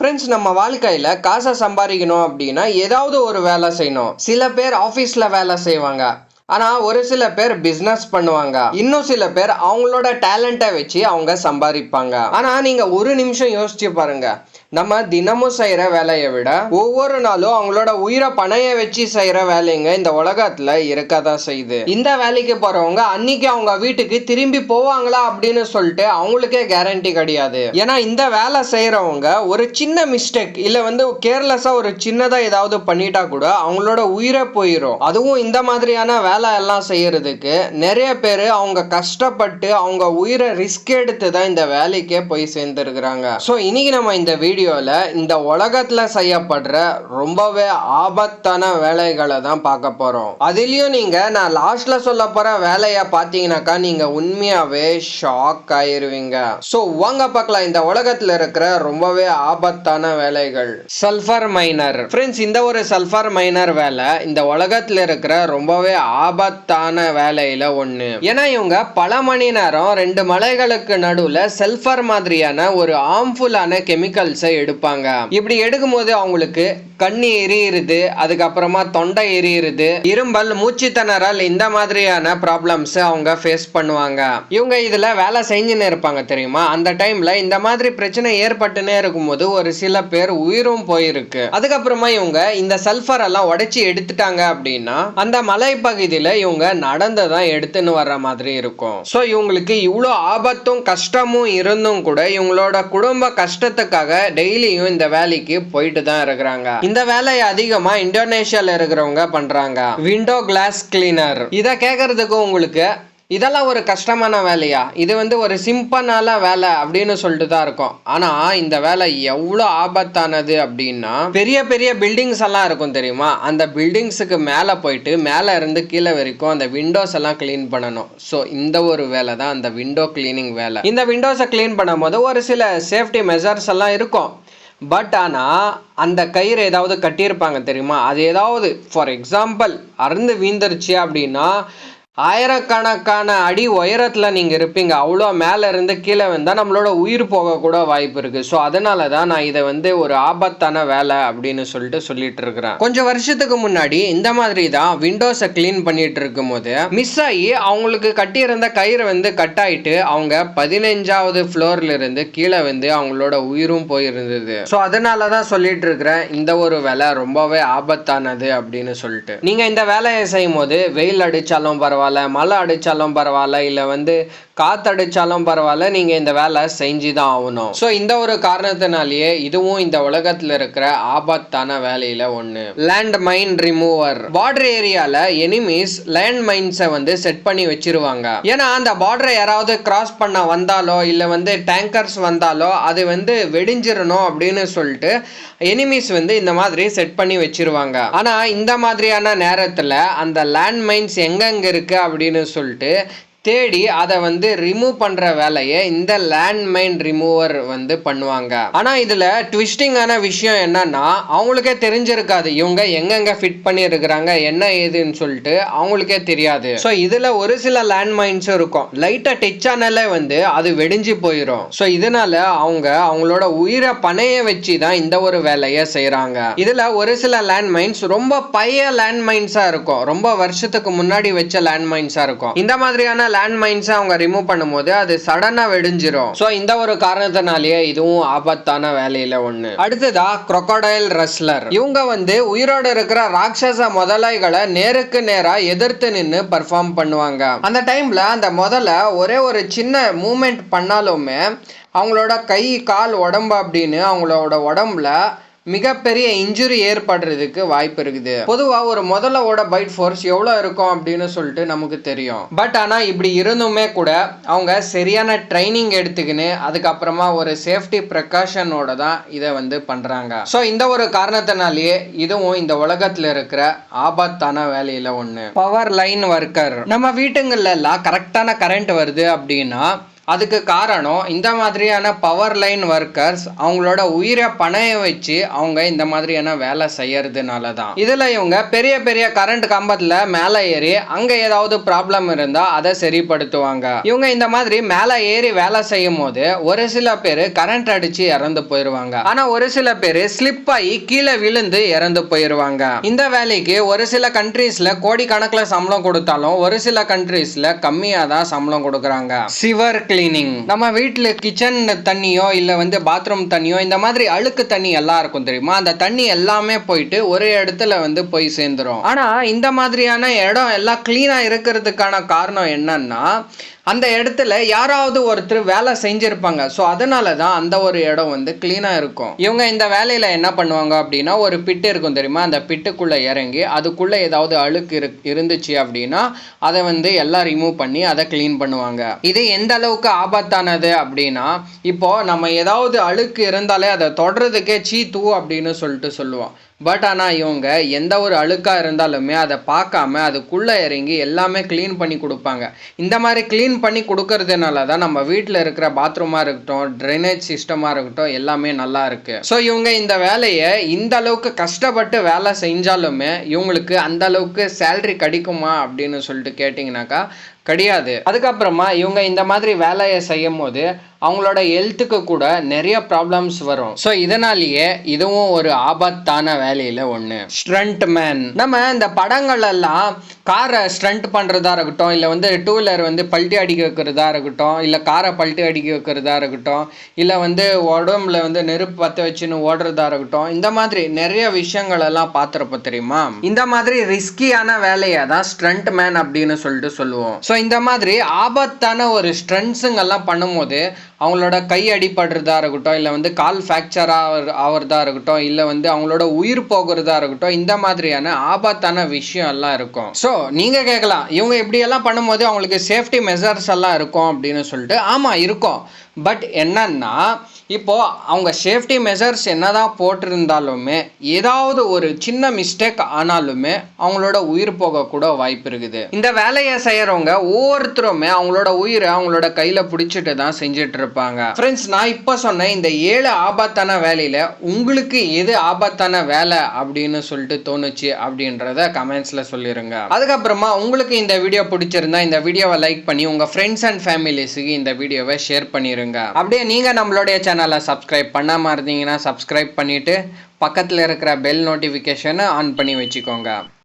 Friends, நம்ம வாழ்க்கையில காசை சம்பாதிக்கணும் அப்படின்னா ஏதாவது ஒரு வேலை செய்யணும். சில பேர் ஆஃபீஸில் வேலை செய்வாங்க. ஆனால் ஒரு சில பேர் பிஸ்னஸ் பண்ணுவாங்க. இன்னும் சில பேர் அவங்களோட டேலண்ட்டை வச்சு அவங்க சம்பாதிப்பாங்க. ஆனால் நீங்கள் ஒரு நிமிஷம் யோசிச்சு பாருங்க, நம்ம தினமும் செய்கிற வேலையை விட ஒவ்வொரு நாளும் அவங்களோட உயிரை பணைய வச்சு செய்கிற வேலைங்க இந்த உலகத்தில் இருக்கதான் செய்யுது. இந்த வேலைக்கு போகிறவங்க அன்னைக்கு அவங்க வீட்டுக்கு திரும்பி போவாங்களா அப்படின்னு சொல்லிட்டு அவங்களுக்கே கேரண்டி கிடையாது. ஏன்னா இந்த வேலை செய்கிறவங்க ஒரு சின்ன மிஸ்டேக் இல்லை கேர்லெஸ்ஸாக ஒரு சின்னதாக ஏதாவது பண்ணிட்டா கூட அவங்களோட உயிரை போயிடும். அதுவும் இந்த மாதிரியான வேலை எல்லாம் செய்யறதுக்கு நிறைய பேர் அவங்க கஷ்டப்பட்டு அவங்க உயிரை ரிஸ்க் எடுத்து தான் இந்த வேலைக்கே போய் சேர்ந்துருக்கிறாங்க. ஸோ இன்னைக்கு நம்ம இந்த வீடியோல இந்த உலகத்துல செய்யப்படுற ரொம்பவே ஆபத்தான வேலைகளை தான் பார்க்க போறோம். அதுலயும் நான் லாஸ்ட்ல சொல்ல போற வேலையை பார்த்தீங்கன்னாக்கா நீங்க உண்மையாவே ஷாக் ஆயிருவீங்க. ஸோ வாங்க பார்க்கலாம் இந்த உலகத்துல இருக்கிற ரொம்பவே ஆபத்தான வேலைகள். Sulphur minor. ஃப்ரெண்ட்ஸ், இந்த ஒரு சல்ஃபர் மைனர் வேலை இந்த உலகத்துல இருக்கிற ரொம்பவே ஆபத்தான வேலையில ஒண்ணு. ஏன்னா இவங்க பல மணி நேரம் 2 மலைகளுக்கு நடுவுல சல்ஃபர் மாதிரியான ஒரு ஹார்ம்ஃபுல்லான கெமிக்கல்ஸை எடுப்பாங்க. இப்படி எடுக்கும் போது அவங்களுக்கு கண்ணு எரியுது, அதுக்கப்புறமா தொண்டை எரியுது, இரும்பல், மூச்சு திணறல், இந்த மாதிரியான ப்ராப்ளம்ஸ் அவங்க ஃபேஸ் பண்ணுவாங்க. இவங்க இதுல வேலை செஞ்சுன்னு இருப்பாங்க தெரியுமா. அந்த டைம்ல இந்த மாதிரி பிரச்சனை ஏற்பட்டுனே இருக்கும்போது ஒரு சில பேர் உயிரும் போயிருக்கு. அதுக்கப்புறமா இவங்க இந்த சல்ஃபர் எல்லாம் உடைச்சி எடுத்துட்டாங்க அப்படின்னா அந்த மலைப்பகுதியில இவங்க நடந்துதான் எடுத்துன்னு வர்ற மாதிரி இருக்கும். ஸோ இவங்களுக்கு இவ்வளோ ஆபத்தும் கஷ்டமும் இருந்தும் கூட இவங்களோட குடும்ப கஷ்டத்துக்காக டெய்லியும் இந்த வேலைக்கு போயிட்டு தான் இருக்கிறாங்க. இந்த வேலையை அதிகமா இந்தோனேஷியால இருக்கிறவங்க பண்றாங்க. Window glass cleaner. இதை கேட்கறதுக்கு உங்களுக்கு இதெல்லாம் ஒரு கஷ்டமான வேலையா, இது ஒரு சிம்பிளான வேலை அப்படின்னு சொல்லிட்டு தான் இருக்கும். ஆனா இந்த வேலை எவ்வளோ ஆபத்தானது அப்படின்னா, பெரிய பெரிய பில்டிங்ஸ் எல்லாம் இருக்கும் தெரியுமா, அந்த பில்டிங்ஸுக்கு மேலே போயிட்டு மேலே இருந்து கீழே வரைக்கும் அந்த விண்டோஸ் எல்லாம் கிளீன் பண்ணணும். ஸோ இந்த ஒரு வேலை தான் அந்த விண்டோ கிளீனிங் வேலை. இந்த விண்டோஸை கிளீன் பண்ணும் போது ஒரு சில சேஃப்டி மெஷர்ஸ் எல்லாம் இருக்கும். பட் ஆனால் அந்த கயிறு ஏதாவது கட்டியிருப்பாங்க தெரியுமா, அது ஏதாவது ஃபார் எக்ஸாம்பிள் அறுந்து வீந்துருச்சு அப்படின்னா ஆயிரக்கணக்கான அடி உயரத்தில் நீங்கள் இருப்பீங்க. அவ்வளோ மேலே இருந்து கீழே வந்தால் நம்மளோட உயிர் போக கூட வாய்ப்பு இருக்குது. ஸோ அதனால தான் நான் இதை ஒரு ஆபத்தான வேலை அப்படின்னு சொல்லிட்டு இருக்கிறேன். கொஞ்சம் வருஷத்துக்கு முன்னாடி இந்த மாதிரி தான் விண்டோஸை கிளீன் பண்ணிட்டு இருக்கும் போது மிஸ் ஆகி அவங்களுக்கு கட்டியிருந்த கயிறு கட் ஆகிட்டு அவங்க 15வது ஃப்ளோர்ல இருந்து கீழே அவங்களோட உயிரும் போயிருந்தது. ஸோ அதனால தான் சொல்லிட்டு இருக்கிறேன் இந்த ஒரு வேலை ரொம்பவே ஆபத்தானது அப்படின்னு சொல்லிட்டு. நீங்கள் இந்த வேலையை செய்யும் போது வெயில் அடித்தாலும் பரவாயில்ல, மழை அடிச்சாலும் பரவாயில்ல, இல்ல காத்தடிச்சாலும் பரவாயில்ல, நீங்க இந்த வேலை செஞ்சுதான் ஆகணும். ஸோ இந்த ஒரு காரணத்தினாலேயே இதுவும் இந்த உலகத்துல இருக்கிற ஆபத்தான வேலையில ஒண்ணு. லேண்ட் மைன் ரிமூவர். பார்டர் ஏரியால எனிமீஸ் லேண்ட் மைன்ஸை செட் பண்ணி வச்சிருவாங்க. ஏன்னா அந்த பார்டரை யாராவது கிராஸ் பண்ண வந்தாலோ இல்ல டேங்கர்ஸ் வந்தாலோ அது வெடிஞ்சிடணும் அப்படின்னு சொல்லிட்டு எனிமீஸ் இந்த மாதிரி செட் பண்ணி வச்சிருவாங்க. ஆனா இந்த மாதிரியான நேரத்துல அந்த லேண்ட் மைன்ஸ் எங்கெங்க இருக்கு அப்படின்னு சொல்லிட்டு தேடி அதை ரிமூவ் பண்ற வேலையை இந்த லேண்ட்மைன் ரிமூவர் பண்ணுவாங்க. ஆனா இதுல ட்விஸ்டிங்கான விஷயம் என்னன்னா, அவங்களுக்கே தெரிஞ்சிருக்காது இவங்க எங்கெங்க ஃபிட் பண்ணி இருக்கிறாங்க என்ன ஏதுன்னு சொல்லிட்டு அவங்களுக்கே தெரியாது. ஸோ இதுல ஒரு சில லேண்ட்மைன்ஸ் இருக்கும், லைட்டா டச் ஆனாலே அது வெடிஞ்சு போயிடும். ஸோ இதனால அவங்களோட உயிரை பணைய வச்சு தான் இந்த ஒரு வேலையை செய்யறாங்க. இதுல ஒரு சில லேண்ட்மைன்ஸ் ரொம்ப பழைய லேண்ட்மைன்ஸா இருக்கும், ரொம்ப வருஷத்துக்கு முன்னாடி வச்ச லேண்ட்மைன்ஸா இருக்கும். இந்த மாதிரியான லேண்ட் மைன்ஸ் அவங்க ரிமூவ் பண்ணும்போது அது சடனா வெடிஞ்சிரும். சோ இந்த ஒரு காரணத்தினாலேயே இதுவும் ஆபத்தான வேலையில ஒண்ணு. அடுத்ததா crocodile wrestler. இவங்க உயிரோட இருக்கிற ராட்சச முதலைகளை நேருக்கு நேரா எதிர்த்து நின்று பெர்ஃபார்ம் பண்ணுவாங்க. அந்த டைம்ல அந்த முதலை ஒரே ஒரு சின்ன மூமெண்ட் பண்ணாலுமே அவங்களோட கை கால் உடம்பு அப்படின்னு அவங்களோட உடம்புல மிகப்பெரிய இன்ஜுரி ஏற்படுறதுக்கு வாய்ப்பு இருக்குது. பொதுவா ஒரு முதலோட பைட் ஃபோர்ஸ் எவ்வளவு இருக்கும் அப்படின்னு சொல்லிட்டு நமக்கு தெரியும். பட் ஆனா இப்படி இருந்துமே கூட அவங்க சரியான ட்ரைனிங் எடுத்துக்கின்னு அதுக்கப்புறமா ஒரு சேஃப்டி ப்ரிகாஷனோட தான் இதை பண்றாங்க. ஸோ இந்த ஒரு காரணத்தினாலேயே இதுவும் இந்த உலகத்துல இருக்கிற ஆபத்தான வேலையில ஒண்ணு. Power line worker. நம்ம வீட்டுங்கள்ல எல்லாம் கரெக்டான கரண்ட் வருது அப்படின்னா அதுக்கு காரணம் இந்த மாதிரியான பவர் லைன் ஒர்க்கர்ஸ் அவங்களோட உயிரை பணைய வச்சு அவங்க இந்த மாதிரியான வேலை செய்யறதுனால தான். இதுல இவங்க பெரிய பெரிய கரண்ட் கம்பத்துல மேலே ஏறி அங்க ஏதாவது ப்ராப்ளம் இருந்தா அதை சரிப்படுத்துவாங்க. இவங்க இந்த மாதிரி மேலே ஏறி வேலை செய்யும் போது ஒரு சில பேர் கரண்ட் அடிச்சு இறந்து போயிருவாங்க. ஆனா ஒரு சில பேர் ஸ்லிப் ஆகி கீழே விழுந்து இறந்து போயிருவாங்க. இந்த வேலைக்கு ஒரு சில கண்ட்ரீஸ்ல கோடி கணக்கில் சம்பளம் கொடுத்தாலும் ஒரு சில கண்ட்ரீஸ்ல கம்மியா தான் சம்பளம் கொடுக்கறாங்க. சிவர் கிளீனிங், நம்ம வீட்டுல கிச்சன் தண்ணியோ இல்ல பாத்ரூம் தண்ணியோ இந்த மாதிரி அழுக்கு தண்ணி எல்லாம் இருக்கும் தெரியுமா, அந்த தண்ணி எல்லாமே போயிட்டு ஒரு இடத்துல போய் சேர்ந்துரும். ஆனா இந்த மாதிரியான இடம் எல்லாம் கிளீனா இருக்கிறதுக்கான காரணம் என்னன்னா அந்த இடத்துல யாராவது ஒருத்தர் வேலை செஞ்சிருப்பாங்க. ஸோ அதனால தான் அந்த ஒரு இடம் கிளீனாக இருக்கும். இவங்க இந்த வேலையில் என்ன பண்ணுவாங்க அப்படின்னா, ஒரு பிட்டு இருக்கும் தெரியுமா, அந்த பிட்டுக்குள்ளே இறங்கி அதுக்குள்ளே ஏதாவது அழுக்கு இருந்துச்சு அப்படின்னா அதை எல்லாம் ரிமூவ் பண்ணி அதை கிளீன் பண்ணுவாங்க. இது எந்த அளவுக்கு ஆபத்தானது அப்படின்னா, இப்போ நம்ம ஏதாவது அழுக்கு இருந்தாலே அதை தொடறதுக்கே சீ தூ அப்படின்னு சொல்லுவோம். பட் ஆனால் இவங்க எந்த ஒரு அழுக்காக இருந்தாலுமே அதை பார்க்காம அதுக்குள்ளே இறங்கி எல்லாமே க்ளீன் பண்ணி கொடுப்பாங்க. இந்த மாதிரி க்ளீன் பண்ணி கொடுக்கறதுனால தான் நம்ம வீட்டில் இருக்கிற பாத்ரூமாக இருக்கட்டும், ட்ரைனேஜ் சிஸ்டமாக இருக்கட்டும், எல்லாமே நல்லா இருக்கு. ஸோ இவங்க இந்த வேலையை இந்த அளவுக்கு கஷ்டப்பட்டு வேலை செஞ்சாலுமே இவங்களுக்கு அந்த அளவுக்கு சேலரி கிடைக்குமா அப்படின்னு சொல்லிட்டு கேட்டிங்கனாக்கா கிடையாது. அதுக்கப்புறமா இவங்க இந்த மாதிரி வேலையை செய்யும் போது அவங்களோட ஹெல்த்துக்கு கூட நிறைய ப்ராப்ளம்ஸ் வரும். ஸோ இதனாலேயே இதுவும் ஒரு ஆபத்தான வேலையில ஒன்று. ஸ்டண்ட் மேன், நம்ம இந்த படங்கள் எல்லாம் காரை ஸ்டண்ட் பண்றதா இருக்கட்டும், இல்லை டூ வீலர் பல்ட்டி அடிக்க வைக்கிறதா இருக்கட்டும், இல்லை காரை பல்ட்டி அடிக்க வைக்கிறதா இருக்கட்டும், இல்லை உடம்புல நெருப்பு பற்ற வச்சுன்னு ஓடுறதா இருக்கட்டும், இந்த மாதிரி நிறைய விஷயங்கள் எல்லாம் பார்த்துருப்போம் தெரியுமா. இந்த மாதிரி ரிஸ்கியான வேலையை தான் ஸ்டண்ட் மேன் அப்படின்னு சொல்லுவோம். ஸோ இந்த மாதிரி ஆபத்தான ஒரு ஸ்டண்ட்ஸுங்கெல்லாம் பண்ணும்போது அவங்களோட கை அடிபடுறதா இருக்கட்டும், இல்லை கால் ஃப்ராக்சர் ஆகிறதா இருக்கட்டும், இல்லை அவங்களோட உயிர் போகிறதா இருக்கட்டும், இந்த மாதிரியான ஆபத்தான விஷயம் எல்லாம் இருக்கும். ஸோ நீங்கள் கேட்கலாம், இவங்க இப்படியெல்லாம் பண்ணும்போது அவங்களுக்கு சேஃப்டி மெஷர்ஸ் எல்லாம் இருக்கும் அப்படின்னு சொல்லிட்டு. ஆமாம் இருக்கும். பட் என்னன்னா இப்போ அவங்க சேஃப்டி மெஷர்ஸ் என்னதான் போட்டிருந்தாலுமே ஏதாவது ஒரு சின்ன மிஸ்டேக் ஆனாலுமே அவங்களோட உயிர் போக கூட வாய்ப்பு இருக்குது. இந்த வேலையை செய்யறவங்க ஒவ்வொருத்தருமே அவங்களோட உயிரை அவங்களோட கையில பிடிச்சிட்டு தான் செஞ்சுட்டு இருப்பாங்க. ஃப்ரெண்ட்ஸ், நான் இப்போ சொன்ன இந்த 7 ஆபத்தான வேலையில உங்களுக்கு எது ஆபத்தான வேலை அப்படின்னு சொல்லிட்டு தோணுச்சு அப்படின்றத கமெண்ட்ஸ்ல சொல்லிருங்க. அதுக்கப்புறமா உங்களுக்கு இந்த வீடியோ பிடிச்சிருந்தா இந்த வீடியோவை லைக் பண்ணி உங்க ஃப்ரெண்ட்ஸ் அண்ட் ஃபேமிலிஸுக்கு இந்த வீடியோவை ஷேர் பண்ணிருங்க. அப்படியே நீங்க நம்மளுடைய சேனலை சப்ஸ்கிரைப் பண்ணாம இருந்தீங்கன்னா சப்ஸ்கிரைப் பண்ணிட்டு பக்கத்துல இருக்கிற பெல் நோட்டிபிகேஷனை ஆன் பண்ணி வச்சுக்கோங்க.